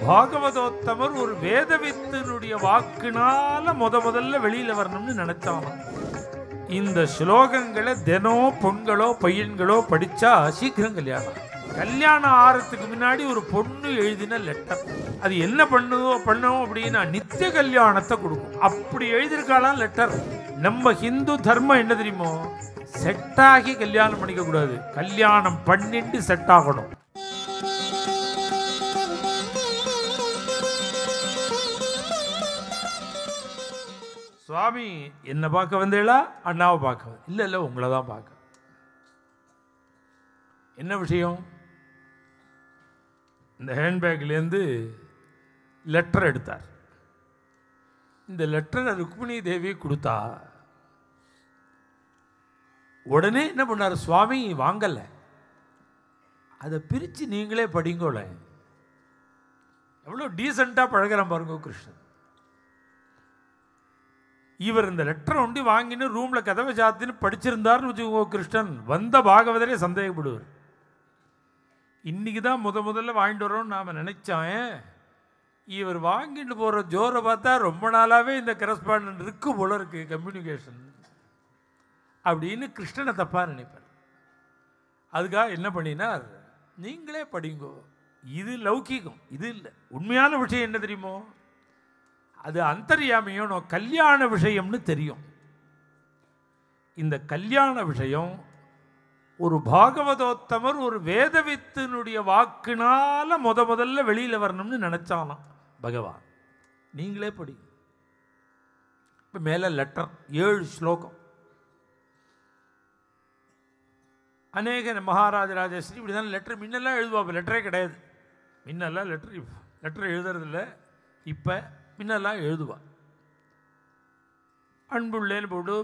பாகவதோத்தமர் ஒரு வேதவித்தனுடைய வாக்குனால முதல்ல வெளியில வரணும்னு நினைச்சாங்க. இந்த ஸ்லோகங்களை தினம் பொண்களோ பையன்களோ படிச்சா சீக்கிரம் கல்யாணம். கல்யாணம் ஆறதுக்கு முன்னாடி ஒரு பொண்ணு எழுதின லெட்டர், அது என்ன பண்ணுவோம் அப்படின்னா நித்திய கல்யாணத்தை கொடுக்கும். அப்படி எழுதியிருக்காளாம் லெட்டர். நம்ம ஹிந்து தர்மம் என்ன தெரியுமோ, செட்டாகி கல்யாணம் பண்ணிக்க கூடாது, கல்யாணம் பண்ணிட்டு செட் ஆகணும். சுவாமி என்ன பார்க்க வந்தேளா, அண்ணாவை பார்க்க வந்து? இல்லை உங்களை தான் பார்க்க. என்ன விஷயம்? இந்த ஹேண்ட்பேக்லேருந்து லெட்டர் எடுத்தார். இந்த லெட்டரை ருக்மிணி தேவி கொடுத்தா. உடனே என்ன பண்ணார் சுவாமி, வாங்கலை, அதை பிரித்து நீங்களே படிங்கோல. எவ்வளோ டீசெண்டாக பழகிறேன் பாருங்க கிருஷ்ணன். இவர் இந்த லெட்டரை ஒண்டி வாங்கின்னு ரூமில் கதவை சாத்தின்னு படிச்சிருந்தார்னு வச்சுக்கோ, கிருஷ்ணன் வந்த பாகவதரே சந்தேகப்படுவார். இன்னைக்கு தான் முதல்ல வாங்கிட்டு வரோன்னு நாம் நினைச்சேன். இவர் வாங்கிட்டு போகிற ஜோரை பார்த்தா ரொம்ப நாளாகவே இந்த கரஸ்பாண்டன்ட் இருக்கு போல இருக்கு, கம்யூனிகேஷன் அப்படின்னு கிருஷ்ணனை தப்பாக நினைப்பார். அதுக்காக என்ன பண்ணினார், நீங்களே படிங்கோ, இது லௌகீகம், இது இல்லை. உண்மையான விஷயம் என்ன தெரியுமோ, அது அந்தர்யாமியும் கல்யாண விஷயம்னு தெரியும். இந்த கல்யாண விஷயம் ஒரு பாகவதோத்தமர் ஒரு வேதவித்தனுடைய வாக்குனால முதல்ல வெளியில வரணும்னு நினைச்சானாம் பகவான். நீங்களே படி. இப்போ மேலே லெட்டர் 7 ஸ்லோகம். அநேக மகாராஜ ராஜஸ்ரீ இப்படி தான் லெட்டர் முன்னெல்லாம் எழுதுவாங்க. லெட்டரே கிடையாது முன்னெல்லாம், லெட்டர் எழுதுறதில்ல. இப்போ முன்னெல்லாம் எழுதுவா. அன்புள்ளேன்னு போட்டு,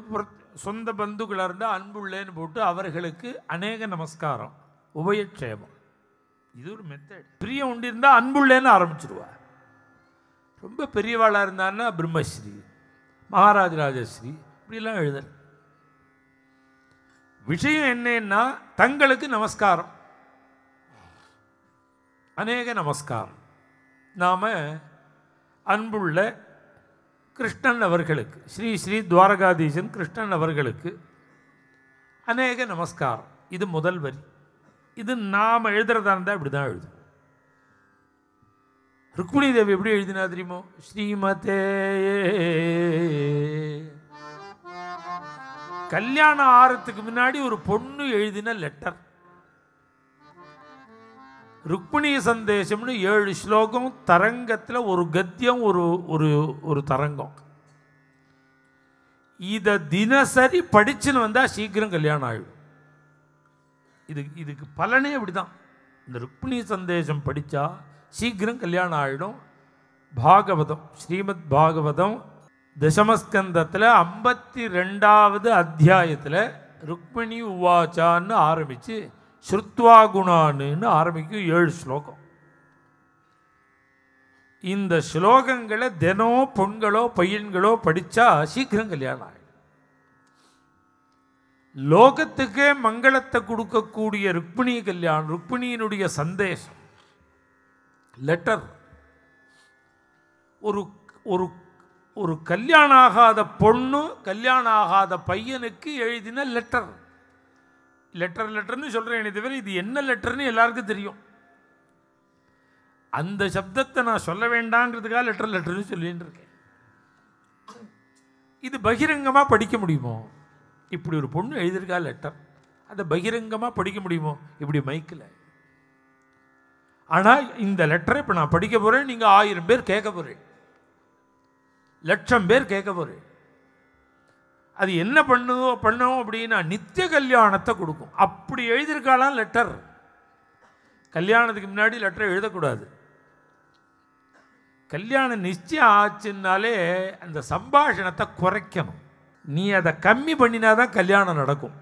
சொந்த பந்துக்களாக இருந்தால் அன்புள்ளேன்னு போட்டு அவர்களுக்கு அநேக நமஸ்காரம், உபயக்ஷேமம், இது ஒரு மெத்தட். பிரியம் உண்டு இருந்தால் அன்புள்ளேன்னு ஆரம்பிச்சிருவா. ரொம்ப பெரியவாளாக இருந்தான்னா பிரம்மஸ்ரீ, மகாராஜ ராஜஸ்ரீ இப்படிலாம் எழுதுற. விஷயம் என்னன்னா தங்களுக்கு நமஸ்காரம், அநேக நமஸ்காரம். நாம் அன்புள்ள கிருஷ்ணன் அவர்களுக்கு, ஸ்ரீ ஸ்ரீ துவாரகாதீசன் கிருஷ்ணன் அவர்களுக்கு அநேக நமஸ்காரம். இது முதல் வரி. இது நாம் எழுதுறதா இருந்தால் இப்படி தான் எழுதும். ருக்மிணி தேவி எப்படி எழுதினா தெரியுமோ, ஸ்ரீமதே. கல்யாணம் ஆறதுக்கு முன்னாடி ஒரு பொண்ணு எழுதின லெட்டர், ருக்மிணி சந்தேசம்னு 7 ஸ்லோகம். தரங்கத்தில் ஒரு கத்தியம், ஒரு தரங்கம். இதை தினசரி படிச்சுன்னு வந்தால் சீக்கிரம் கல்யாணம் ஆகிடும். இதுக்கு பலனே அப்படிதான். இந்த ருக்மிணி சந்தேசம் படித்தா சீக்கிரம் கல்யாணம் ஆகிடும். பாகவதம், ஸ்ரீமத் பாகவதம் தசமஸ்கந்தத்தில் 52வது அத்தியாயத்தில் ருக்மிணி உவாச்சான்னு ஆரம்பித்து ஸ்ருத்வா குணான்னு ஆரம்பிக்கும் 7 ஸ்லோகம். இந்த ஸ்லோகங்களை தினம் பொண்களோ பையன்களோ படித்தா சீக்கிரம் கல்யாணம் ஆகிடும். லோகத்துக்கே மங்களத்தை கொடுக்கக்கூடிய ருக்மிணி கல்யாணம், ருக்மிணியினுடைய சந்தேசம் லெட்டர். ஒரு கல்யாணம் ஆகாத பொண்ணு கல்யாணம் ஆகாத பையனுக்கு எழுதின லெட்டர். லெட்டர்னு சொல்கிறேன், தவிர இது என்ன லெட்டர்னு எல்லாருக்கும் தெரியும். அந்த சப்தத்தை நான் சொல்ல வேண்டாங்கிறதுக்காக லெட்டர்னு சொல்லிட்டு இருக்கேன். இது பகிரங்கமாக படிக்க முடியுமோ? இப்படி ஒரு பொண்ணு எழுதியிருக்கா லெட்டர், அதை பகிரங்கமாக படிக்க முடியுமோ இப்படி மைக்கில்? ஆனால் இந்த லெட்டரை இப்போ நான் படிக்க போகிறேன், நீங்கள் 1000 பேர் கேட்க போகிறேன், 1,00,000 பேர் கேட்க போகிறேன். அது என்ன பண்ணோம் அப்படின்னா நித்திய கல்யாணத்தை கொடுக்கும். அப்படி எழுதியிருக்காளாம் லெட்டர். கல்யாணத்துக்கு முன்னாடி லெட்டர் எழுதக்கூடாது. கல்யாணம் நிச்சயம் ஆச்சுன்னாலே அந்த சம்பாஷணத்தை குறைக்கணும். நீ அதை கம்மி பண்ணினாதான் கல்யாணம் நடக்கும்.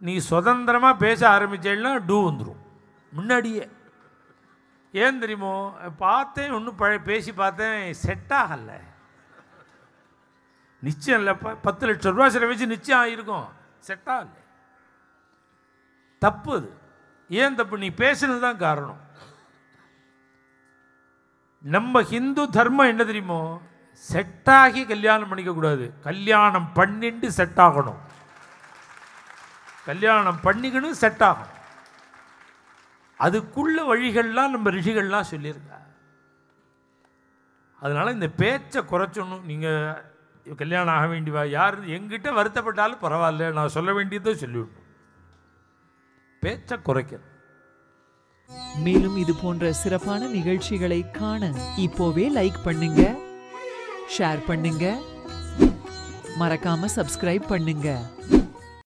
நீ சுதந்திரமாக பேச ஆரம்பிச்சேன்னா டூ வந்துடும் முன்னாடியே. ஏன் தெரியுமோ, பார்த்தேன் ஒன்றும் பேசி பார்த்தேன், செட் ஆகலை, நிச்சயம் இல்லை. 10 லட்சம் ரூபா சில வச்சு நிச்சயம் ஆகிருக்கும், செட் ஆகலை. தப்பு அது. ஏன் தப்பு? நீ பேசுனது தான் காரணம். நம்ம ஹிந்து தர்மம் என்ன தெரியுமோ, செட்டாகி கல்யாணம் பண்ணிக்கக்கூடாது, கல்யாணம் பண்ணிட்டு செட் ஆகணும். கல்யாணம் பண்ணிக்கணும், செட் ஆகும். அதுக்குள்ள வழிகள்லாம் நம்ம ரிஷிகள்லாம் சொல்லியிருக்கா. அதனால் இந்த பேச்சை குறைச்சணும். நீங்கள் கல்யாணம் ஆக வேண்டியவா யார் எங்கிட்ட வருத்தப்பட்டாலும் பரவாயில்ல, நான் சொல்ல வேண்டியதை சொல்லிவிடணும். பேச்சை குறைக்கணும். மேலும் இது போன்ற சிறப்பான நிகழ்ச்சிகளை காண இப்போவே லைக் பண்ணுங்க, ஷேர் பண்ணுங்க, மறக்காம சப்ஸ்கிரைப் பண்ணுங்க.